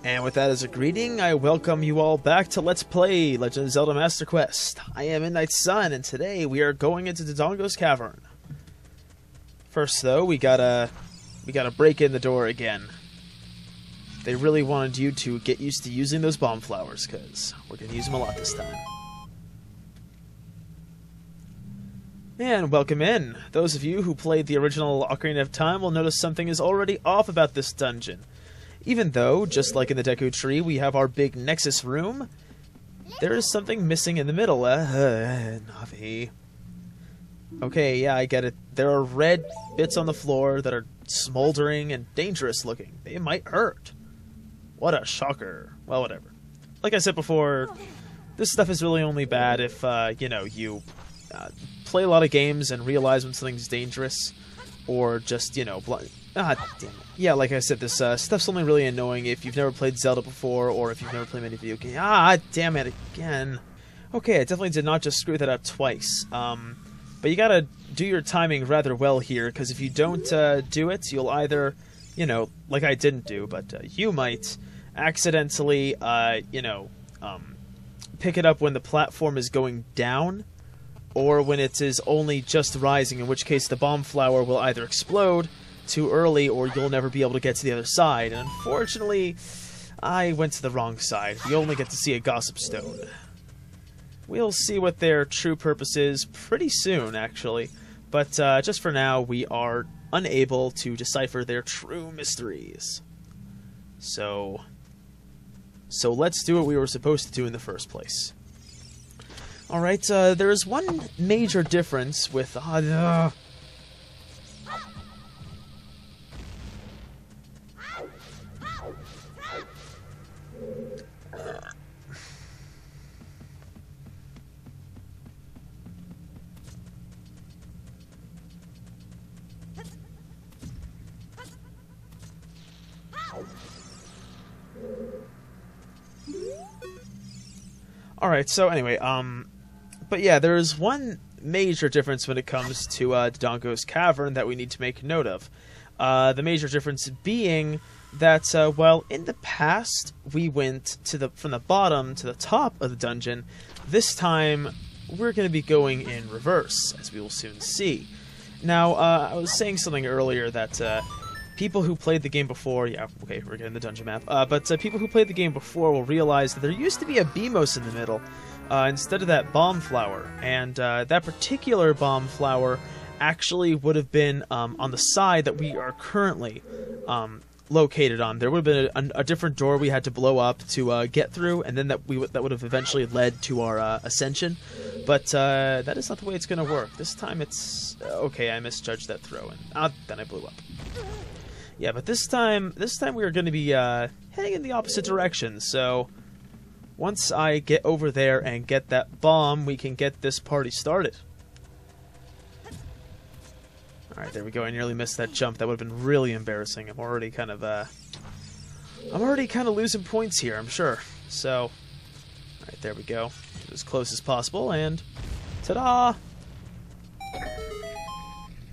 And with that as a greeting, I welcome you all back to Let's Play Legend of Zelda Master Quest. I am Midnight Sun, and today we are going into Dodongo's Cavern. First, though, we gotta break in the door again. They really wanted you to get used to using those bomb flowers, because we're gonna use them a lot this time. And welcome in. Those of you who played the original Ocarina of Time will notice something is already off about this dungeon. Even though, just like in the Deku Tree, we have our big Nexus room, there is something missing in the middle. Navi. Okay, yeah, I get it. There are red bits on the floor that are smoldering and dangerous looking. They might hurt. What a shocker. Well, whatever. Like I said before, this stuff is really only bad if, you play a lot of games and realize when something's dangerous, or just, damn it. Yeah, like I said, this stuff's only really annoying if you've never played Zelda before, or if you've never played many video games. Damn it, again. Okay, I definitely did not just screw that up twice. But you gotta do your timing rather well here, because if you don't do it, you'll either, like I didn't do, but you might accidentally, pick it up when the platform is going down, or when it is only just rising, in which case the bomb flower will either explode too early, or you'll never be able to get to the other side. And unfortunately, I went to the wrong side. We only get to see a gossip stone. We'll see what their true purpose is pretty soon, actually. But just for now, we are unable to decipher their true mysteries. So let's do what we were supposed to do in the first place. Alright, there is one major difference with... Alright, so anyway, but yeah, there is one major difference when it comes to Dodongo's Cavern that we need to make note of. The major difference being that, while in the past we went from the bottom to the top of the dungeon, this time we're going to be going in reverse, as we will soon see. Now, I was saying something earlier that people who played the game before, yeah, okay, we're getting the dungeon map, but people who played the game before will realize that there used to be a Beamos in the middle, instead of that bomb flower, and that particular bomb flower actually would have been on the side that we are currently located on. There would have been a different door we had to blow up to get through, and then that would have eventually led to our ascension. But that is not the way it's going to work. This time it's... okay, I misjudged that throw, and then I blew up. Yeah, but this time we are going to be heading in the opposite direction, so once I get over there and get that bomb, we can get this party started. Alright, there we go. I nearly missed that jump. That would have been really embarrassing. I'm already kind of losing points here, I'm sure. So, alright, there we go. Get as close as possible, and ta-da!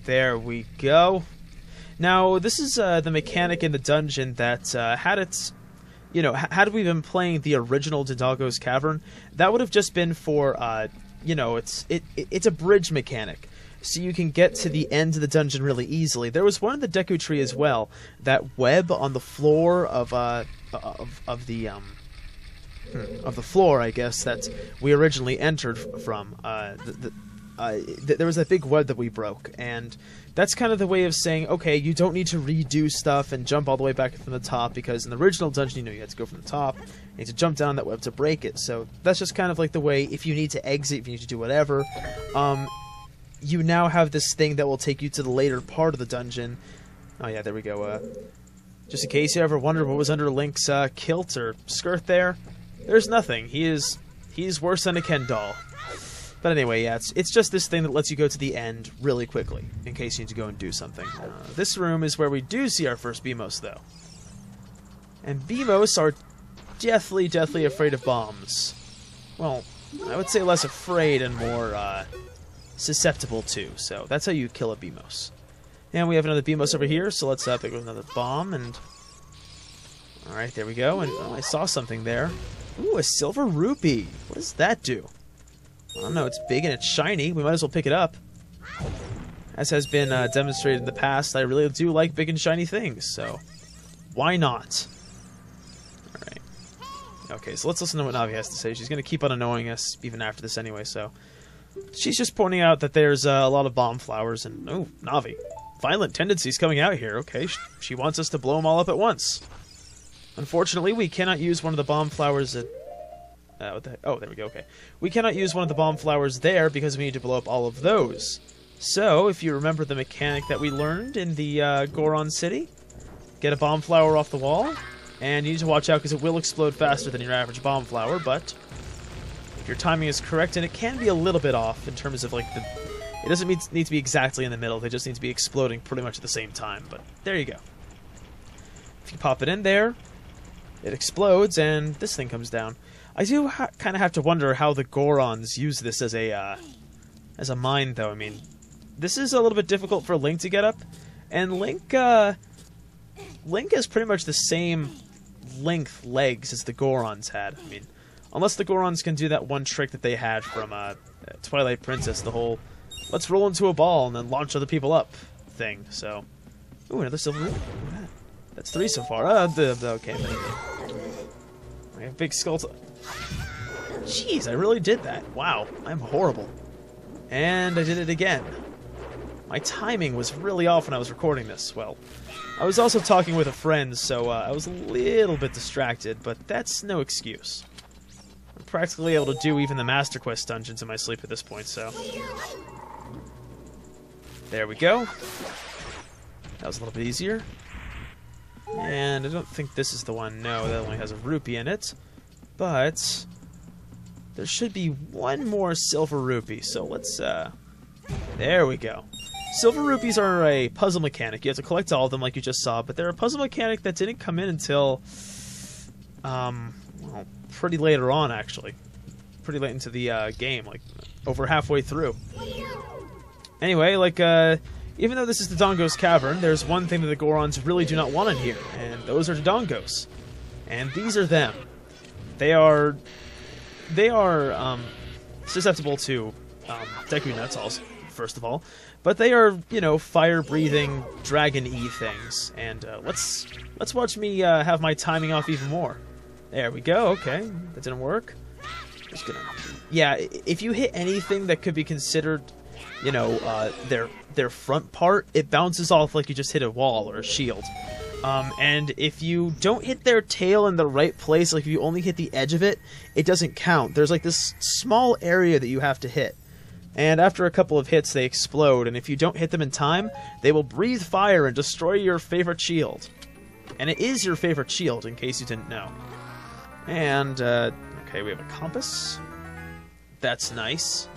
There we go. Now, this is the mechanic in the dungeon that had its... had we been playing the original Dodongo's Cavern, that would have just been for, it's a bridge mechanic. So you can get to the end of the dungeon really easily. There was one in the Deku Tree as well. That web on the floor of the floor, I guess, that we originally entered from. There was that big web that we broke, and that's kind of the way of saying, okay, you don't need to redo stuff and jump all the way back from the top, because in the original dungeon, you had to go from the top, you need to jump down that web to break it. So that's just kind of like the way, if you need to exit, if you need to do whatever, you now have this thing that will take you to the later part of the dungeon. Oh yeah, there we go. Just in case you ever wondered what was under Link's kilt or skirt there, there's nothing. He's worse than a Ken doll. But anyway, yeah, it's just this thing that lets you go to the end really quickly, in case you need to go and do something. This room is where we do see our first Beamos, though. And Beamos are deathly afraid of bombs. Well, I would say less afraid and more, susceptible to, so that's how you kill a Beamos. And we have another Beamos over here, so let's pick up another bomb, and Alright, there we go, and I saw something there. Ooh, a silver rupee. What does that do? I don't know, it's big and it's shiny. We might as well pick it up. As has been demonstrated in the past, I really do like big and shiny things, so why not? Alright. Okay, so let's listen to what Navi has to say. She's going to keep on annoying us even after this anyway, so... She's just pointing out that there's a lot of bomb flowers, and... Oh, Navi. Violent tendencies coming out here. Okay, she wants us to blow them all up at once. Unfortunately, we cannot use one of the bomb flowers at... what the heck? Oh, there we go, okay. We cannot use one of the bomb flowers there because we need to blow up all of those. So, if you remember the mechanic that we learned in the Goron City, get a bomb flower off the wall, and you need to watch out because it will explode faster than your average bomb flower, but if your timing is correct, and it can be a little bit off in terms of like the... It doesn't need to be exactly in the middle, they just need to be exploding pretty much at the same time, but there you go. If you pop it in there, it explodes, and this thing comes down. I do kind of have to wonder how the Gorons use this as a mine, though. I mean, this is a little bit difficult for Link to get up, and Link has pretty much the same length legs as the Gorons had. I mean, unless the Gorons can do that one trick that they had from Twilight Princess, the whole let's roll into a ball and then launch other people up thing. So, ooh, another silver rupee. Look at that. That's 3 so far. Okay. I have big skulls. Jeez, I really did that. Wow, I'm horrible. And I did it again. My timing was really off when I was recording this. Well, I was also talking with a friend, so I was a little bit distracted, but that's no excuse. I'm practically able to do even the Master Quest dungeons in my sleep at this point, so... There we go. That was a little bit easier. And I don't think this is the one. No, that only has a rupee in it. But there should be one more silver rupee. So let's, there we go. Silver rupees are a puzzle mechanic. You have to collect all of them like you just saw, but they're a puzzle mechanic that didn't come in until, well, pretty later on, actually. Pretty late into the game, like over halfway through. Anyway, like, even though this is Dodongo's Cavern, there's one thing that the Gorons really do not want in here, and those are Dodongos. And these are them. They are susceptible to Deku Nuts, also, first of all. But they are, you know, fire-breathing, dragon-y things. And let's watch me have my timing off even more. There we go, okay. That didn't work. Just gonna... Yeah, if you hit anything that could be considered... You know, their front part, it bounces off like you just hit a wall or a shield. And if you don't hit their tail in the right place, like if you only hit the edge of it, it doesn't count. There's like this small area that you have to hit. And after a couple of hits, they explode, and if you don't hit them in time, they will breathe fire and destroy your favorite shield. And it is your favorite shield, in case you didn't know. And, okay, we have a compass. That's nice.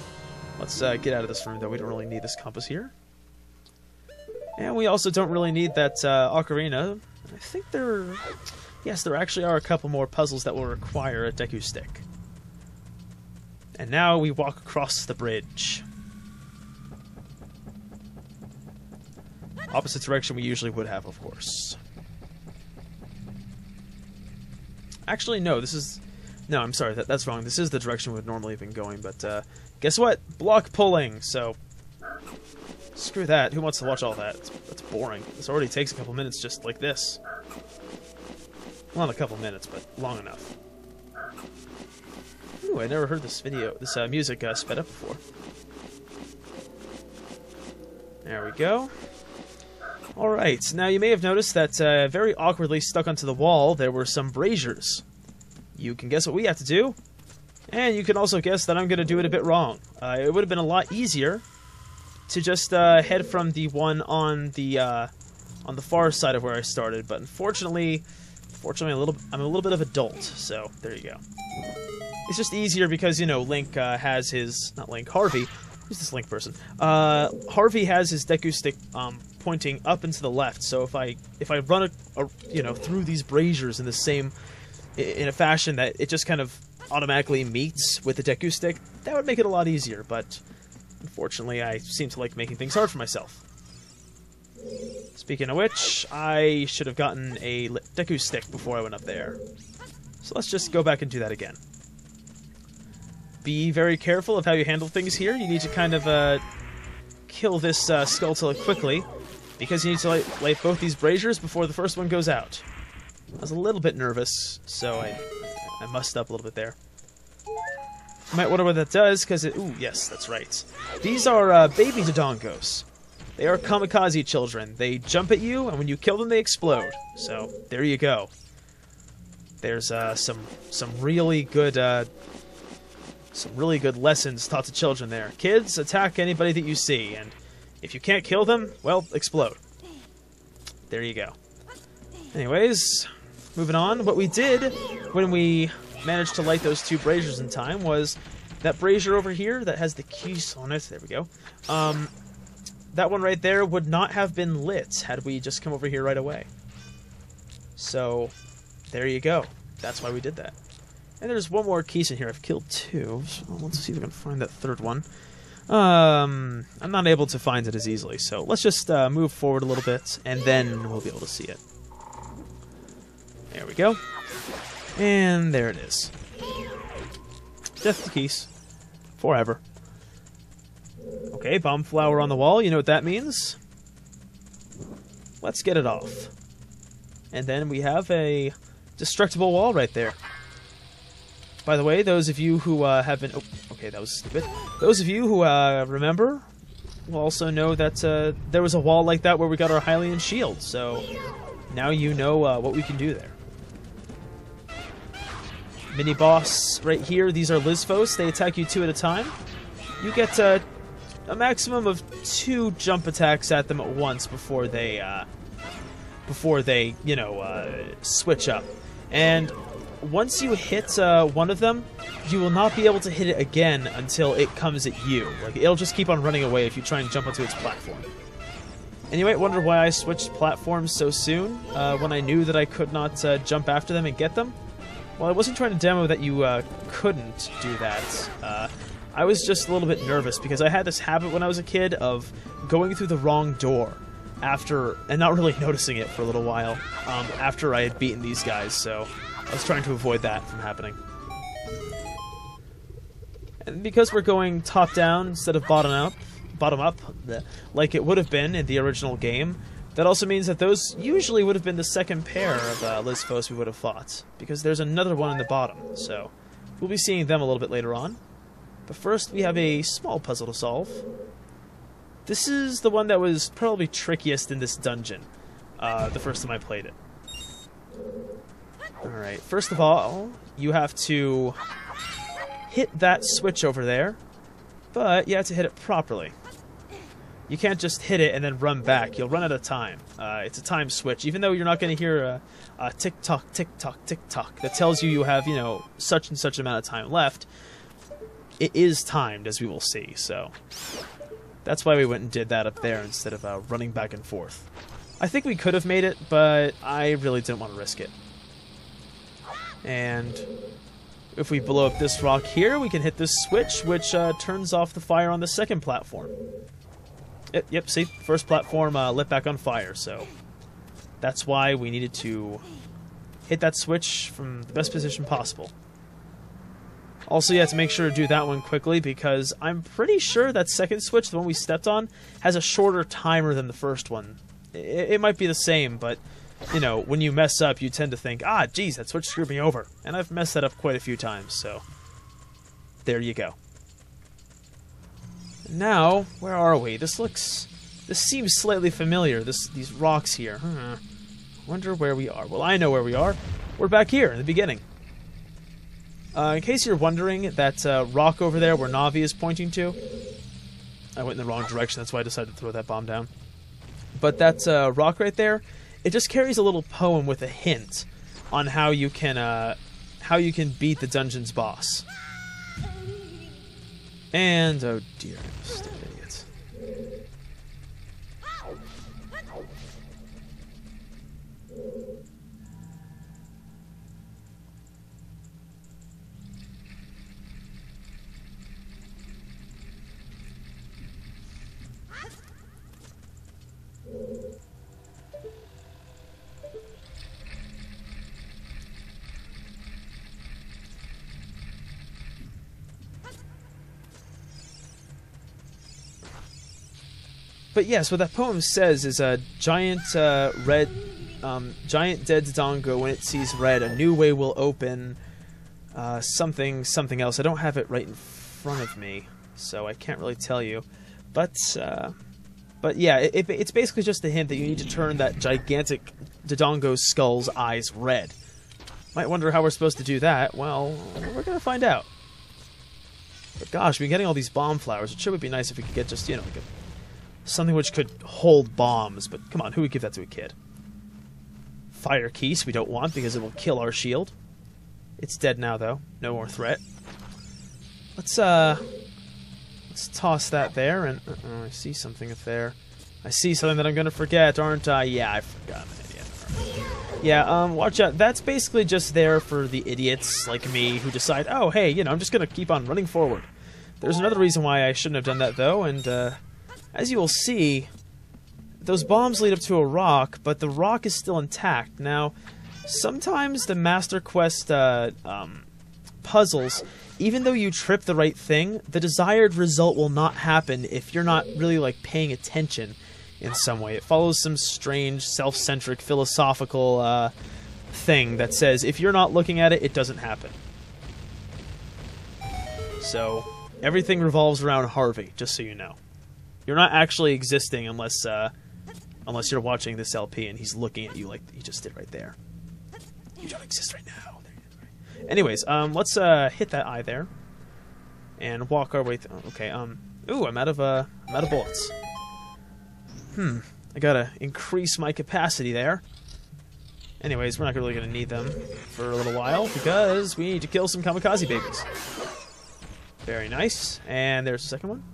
Let's get out of this room, though. We don't really need this compass here. And we also don't really need that ocarina. I think there... Yes, there actually are a couple more puzzles that will require a Deku Stick. And now we walk across the bridge. Opposite direction we usually would have, of course. Actually, no, this is... No, I'm sorry, that's wrong. This is the direction we would normally have been going, but... Guess what? Block pulling, so... Screw that. Who wants to watch all that? That's boring. This already takes a couple minutes just like this. Well, not a couple minutes, but long enough. Ooh, I never heard this music sped up before. There we go. Alright, now you may have noticed that very awkwardly stuck onto the wall there were some braziers. You can guess what we have to do. And you can also guess that I'm going to do it a bit wrong. It would have been a lot easier to just head from the one on the far side of where I started, but unfortunately I'm a little bit of a dolt, so there you go. It's just easier because, you know, Link has his... Not Link, Harvey. Who's this Link person? Harvey has his Deku Stick pointing up and to the left, so if I run you know, through these braziers in the same... in a fashion that it just kind of automatically meets with the Deku Stick, that would make it a lot easier, but unfortunately I seem to like making things hard for myself. Speaking of which, I should have gotten a Deku stick before I went up there. So let's just go back and do that again. Be very careful of how you handle things here. You need to kind of kill this Skulltula quickly, because you need to light both these braziers before the first one goes out. I was a little bit nervous, so I mussed up a little bit there. You might wonder what that does, because it... Ooh, yes, that's right. These are baby Dodongos. They are kamikaze children. They jump at you, and when you kill them, they explode. So, there you go. There's some really good lessons taught to children there. Kids, attack anybody that you see, and if you can't kill them, well, explode. There you go. Anyways, moving on. What we did when we managed to light those 2 braziers in time was that brazier over here that has the keys on it. There we go. That one right there would not have been lit had we just come over here right away. So, there you go. That's why we did that. And there's one more keys in here. I've killed 2. So let's see if I can find that 3rd one. I'm not able to find it as easily, so let's just move forward a little bit, and then we'll be able to see it. There we go. And there it is. Death to keys. Forever. Okay, bomb flower on the wall. You know what that means? Let's get it off. And then we have a destructible wall right there. By the way, those of you who have been... Oh, okay, that was stupid. Those of you who remember will also know that there was a wall like that where we got our Hylian shield, so now you know what we can do there. Mini-boss right here. These are Lizphos. They attack you 2 at a time. You get a maximum of 2 jump attacks at them at once before they switch up. And once you hit one of them, you will not be able to hit it again until it comes at you. Like, it'll just keep on running away if you try and jump onto its platform. And you might wonder why I switched platforms so soon, when I knew that I could not jump after them and get them. Well, I wasn't trying to demo that you couldn't do that. I was just a little bit nervous because I had this habit when I was a kid of going through the wrong door after, and not really noticing it for a little while, after I had beaten these guys, so I was trying to avoid that from happening. And because we're going top-down instead of bottom-up, like it would have been in the original game, that also means that those usually would have been the second pair of Lizphos we would have fought, because there's another one in the bottom, so we'll be seeing them a little bit later on. But first, we have a small puzzle to solve. This is the one that was probably trickiest in this dungeon, the first time I played it. Alright, first of all, you have to hit that switch over there, but you have to hit it properly. You can't just hit it and then run back. You'll run out of time. It's a time switch. Even though you're not going to hear a tick-tock, tick-tock, tick-tock that tells you have, such and such amount of time left, it is timed, as we will see, so that's why we went and did that up there instead of running back and forth. I think we could have made it, but I really didn't want to risk it. And if we blow up this rock here, we can hit this switch, which turns off the fire on the second platform. Yep, see? First platform lit back on fire, so that's why we needed to hit that switch from the best position possible. Also, you have to make sure to do that one quickly, because I'm pretty sure that second switch, the one we stepped on, has a shorter timer than the first one. It might be the same, but, when you mess up, you tend to think, geez, that switch screwed me over. And I've messed that up quite a few times, so there you go. Now, where are we? This seems slightly familiar, these rocks here. Wonder where we are. Well, I know where we are. We're back here, in the beginning. In case you're wondering, that rock over there where Navi is pointing to, I went in the wrong direction, that's why I decided to throw that bomb down. But that rock right there, it just carries a little poem with a hint on how you can beat the dungeon's boss. And, oh dear, stupid idiots. But yes, what that poem says is a giant red, giant dead Dodongo, when it sees red, a new way will open. Something else. I don't have it right in front of me, so I can't really tell you. But yeah, it's basically just a hint that you need to turn that gigantic Dodongo skull's eyes red. Might wonder how we're supposed to do that. Well, we're gonna find out. But gosh, we're getting all these bomb flowers. It sure would be nice if we could get just, you know, like something which could hold bombs. But come on, who would give that to a kid? Fire Keese we don't want because it will kill our shield. It's dead now, though. No more threat. Let's toss that there, and I see something up there. I see something that I'm gonna forget, aren't I? Yeah, I forgot. I'm an idiot. Yeah, watch out. That's basically just there for the idiots like me who decide, oh, hey, you know, I'm just gonna keep on running forward. There's another reason why I shouldn't have done that, though, and as you will see, those bombs lead up to a rock, but the rock is still intact. Now, sometimes the Master Quest puzzles, even though you trip the right thing, the desired result will not happen if you're not really, like, paying attention in some way. It follows some strange, self-centric, philosophical thing that says if you're not looking at it, it doesn't happen. So, everything revolves around Harvey, just so you know. You're not actually existing unless you're watching this LP and he's looking at you like he just did right there. You don't exist right now. Anyways, let's hit that eye there and walk our way through. Okay, ooh, I'm out of bullets. I gotta increase my capacity there. Anyways, we're not really gonna need them for a little while because we need to kill some kamikaze babies. Very nice. And there's the second one.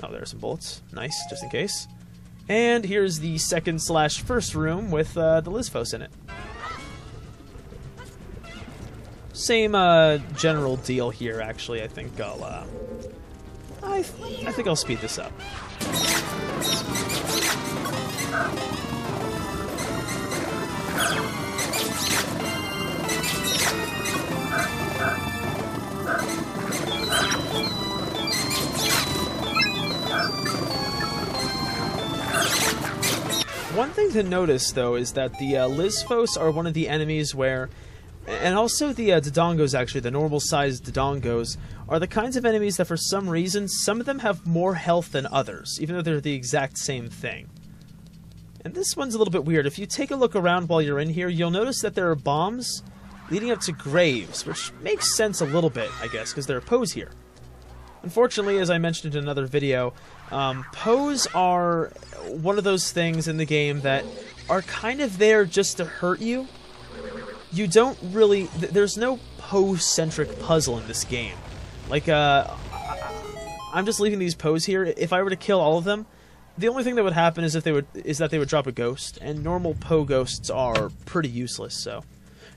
Oh, there are some bullets. Nice, just in case. And here's the second/first room with the Lysphos in it. Same general deal here. Actually, I think I think I'll speed this up. One thing to notice, though, is that the Lysphos are one of the enemies where... And also the Dodongos, actually, the normal-sized Dodongos, are the kinds of enemies that for some reason, some of them have more health than others, even though they're the exact same thing. And this one's a little bit weird. If you take a look around while you're in here, you'll notice that there are bombs leading up to graves, which makes sense a little bit, I guess, because there are Poes here. Unfortunately, as I mentioned in another video, Poes are one of those things in the game that are kind of there just to hurt you. You don't really... There's no Poe-centric puzzle in this game. Like, I'm just leaving these Poes here. If I were to kill all of them, the only thing that would happen is that they would drop a ghost, and normal Poe ghosts are pretty useless, so...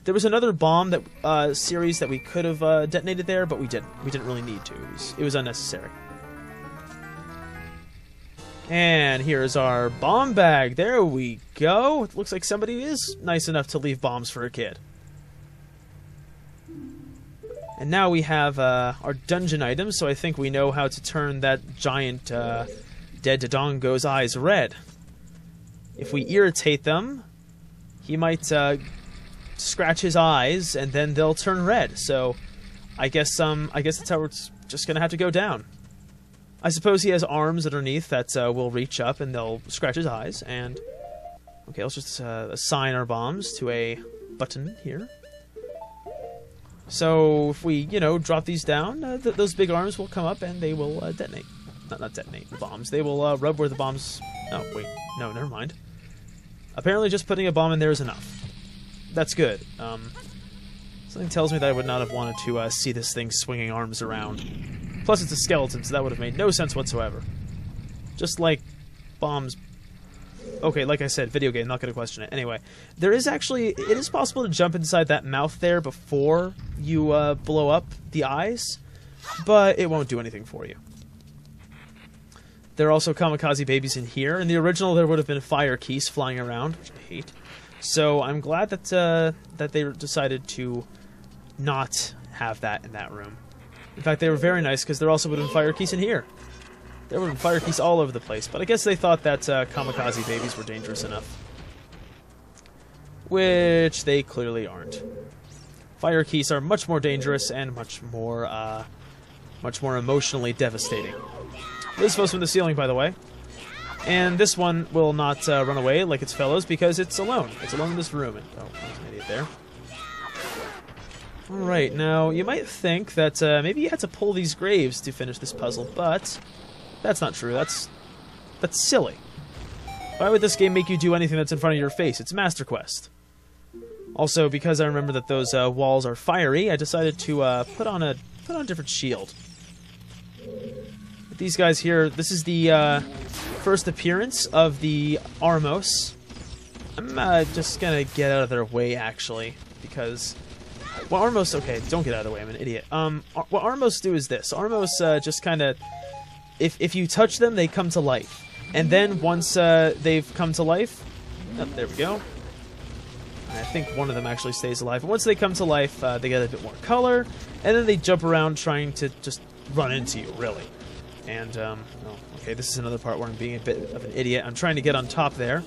There was another bomb that series that we could have detonated there, but we didn't. We didn't really need to. It was unnecessary. And here's our bomb bag. There we go. It looks like somebody is nice enough to leave bombs for a kid. And now we have our dungeon items, so I think we know how to turn that giant dead Dodongo's eyes red. If we irritate them, he might scratch his eyes, and then they'll turn red. So, I guess that's how it's just gonna have to go down. I suppose he has arms underneath that will reach up, and they'll scratch his eyes. And okay, let's just assign our bombs to a button here. So if we, you know, drop these down, those big arms will come up and they will detonate. Not detonate the bombs. They will rub where the bombs. Oh wait, no, never mind. Apparently, just putting a bomb in there is enough. That's good. Something tells me that I would not have wanted to see this thing swinging arms around. Plus, it's a skeleton, so that would have made no sense whatsoever. Just like bombs. Okay, like I said, video game, not going to question it. Anyway, there is actually... It is possible to jump inside that mouth there before you blow up the eyes, but it won't do anything for you. There are also kamikaze babies in here. In the original, there would have been Fire Keese flying around, which I hate. So I'm glad that that they decided to not have that in that room. In fact, they were very nice because there also would have been Fire Keese in here. There were fire keys all over the place, but I guess they thought that kamikaze babies were dangerous enough. Which they clearly aren't. Fire keys are much more dangerous and much more emotionally devastating. This falls from the ceiling, by the way. And this one will not run away like its fellows because it's alone. It's alone in this room. And, oh, there's an idiot there. Alright, now, you might think that maybe you had to pull these graves to finish this puzzle, but that's not true. That's silly. Why would this game make you do anything that's in front of your face? It's Master Quest. Also, because I remember that those walls are fiery, I decided to put on a different shield. These guys here, this is the first appearance of the Armos. I'm just gonna get out of their way, actually, because... Well, Armos... Okay, don't get out of the way, I'm an idiot. What Armos do is this. Armos just kind of... If you touch them, they come to life. And then once they've come to life... Oh, there we go. I think one of them actually stays alive. And once they come to life, they get a bit more color, and then they jump around trying to just run into you, really. And, oh, okay, this is another part where I'm being a bit of an idiot. I'm trying to get on top there,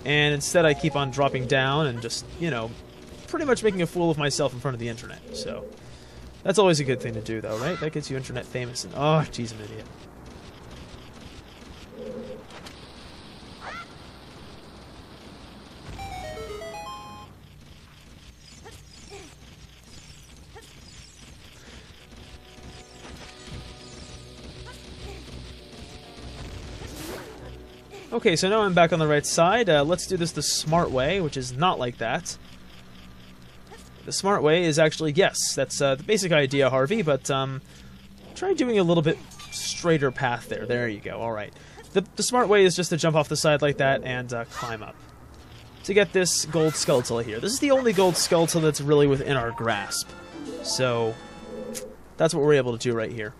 and instead I keep on dropping down and just, you know, pretty much making a fool of myself in front of the internet. So, that's always a good thing to do, though, right? That gets you internet famous. And, oh, jeez, I'm an idiot. Okay, so now I'm back on the right side. Let's do this the smart way, which is not like that. The smart way is actually, yes, that's the basic idea, Harvey, but try doing a little bit straighter path there. There you go, alright. The smart way is just to jump off the side like that and climb up. To get this gold skeletal here. This is the only gold skeletal that's really within our grasp. So, that's what we're able to do right here.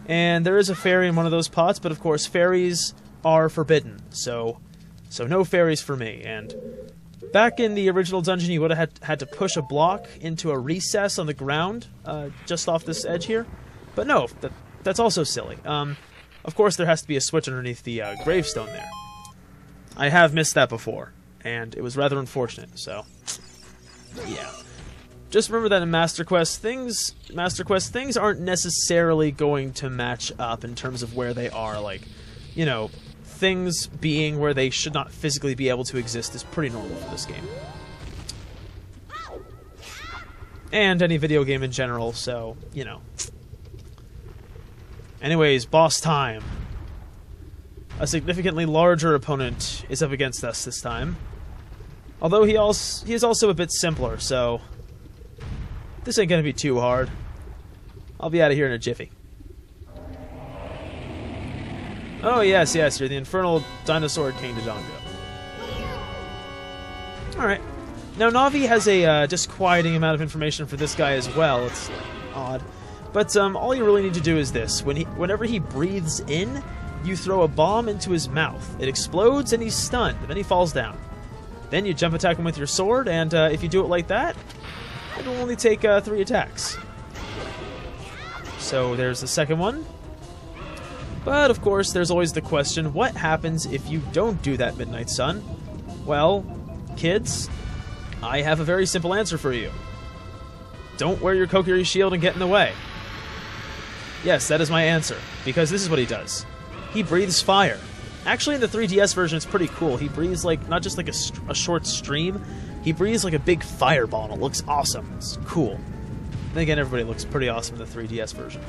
And there is a fairy in one of those pots, but of course fairies are forbidden, so no fairies for me. And back in the original dungeon, you would have had to push a block into a recess on the ground, just off this edge here. But no, that's also silly. Of course, there has to be a switch underneath the gravestone there. I have missed that before, and it was rather unfortunate. So, yeah. Just remember that in Master Quest, things aren't necessarily going to match up in terms of where they are. Like, you know, things being where they should not physically be able to exist is pretty normal for this game. And any video game in general, so, you know. Anyways, boss time. A significantly larger opponent is up against us this time. Although he is also a bit simpler, so this ain't gonna be too hard. I'll be out of here in a jiffy. Oh, yes, you're the infernal dinosaur King Dodongo. Alright. Now, Navi has a disquieting amount of information for this guy as well. It's odd. But all you really need to do is this. Whenever he breathes in, you throw a bomb into his mouth. It explodes and he's stunned, and then he falls down. Then you jump attack him with your sword, and if you do it like that, it'll only take 3 attacks. So there's the second one. But, of course, there's always the question, what happens if you don't do that, Midnight Sun? Well, kids, I have a very simple answer for you. Don't wear your Kokiri shield and get in the way. Yes, that is my answer, because this is what he does. He breathes fire. Actually, in the 3DS version, it's pretty cool. He breathes, like, not just like a short stream, he breathes like a big fireball, and it looks awesome. It's cool. Then again, everybody looks pretty awesome in the 3DS version.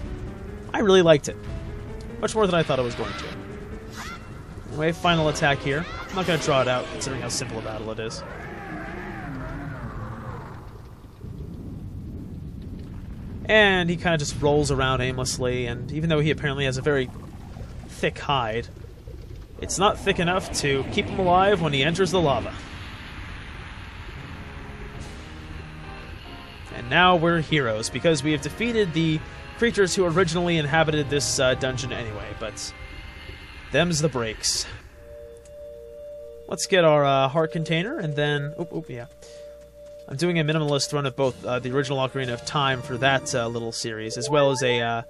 I really liked it. Much more than I thought I was going to. Anyway, final attack here. I'm not going to draw it out, considering how simple a battle it is. And he kind of just rolls around aimlessly, and even though he apparently has a very thick hide, it's not thick enough to keep him alive when he enters the lava. And now we're heroes, because we have defeated the creatures who originally inhabited this dungeon anyway, but them's the breaks. Let's get our heart container, and then... yeah. I'm doing a minimalist run of both the original Ocarina of Time for that little series, as well as a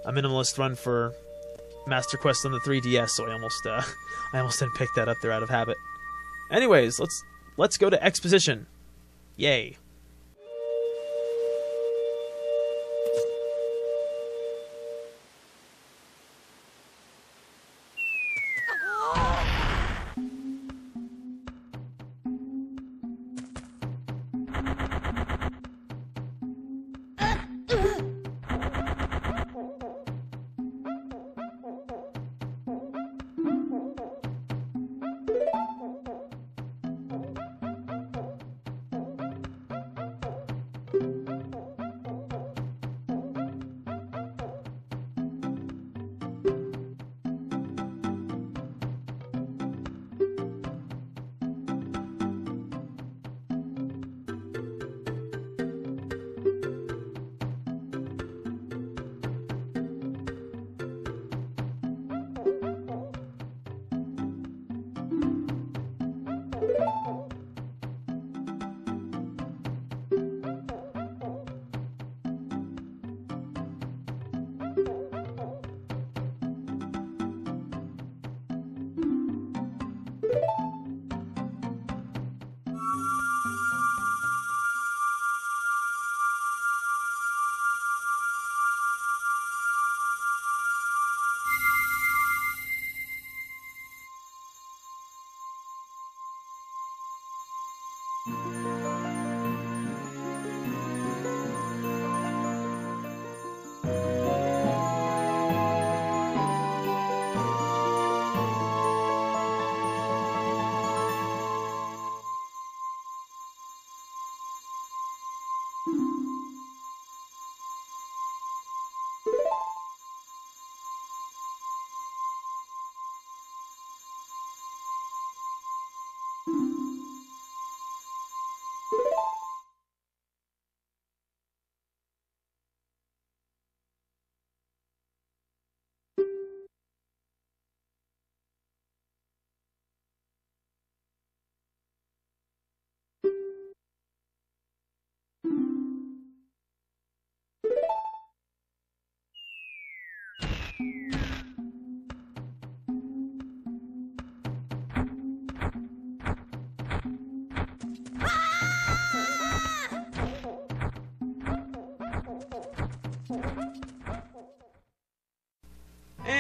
minimalist run for Master Quest on the 3DS, so I almost didn't pick that up there out of habit. Anyways, let's go to exposition. Yay.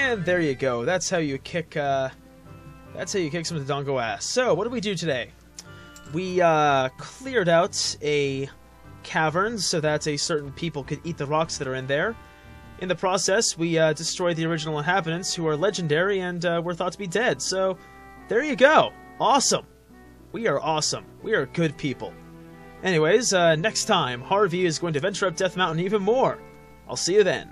And there you go. That's how you kick. That's how you kick some Dodongo ass. So, what did we do today? We cleared out a cavern so that a certain people could eat the rocks that are in there. In the process, we destroyed the original inhabitants, who are legendary and were thought to be dead. So, there you go. Awesome. We are awesome. We are good people. Anyways, next time, Harvey is going to venture up Death Mountain even more. I'll see you then.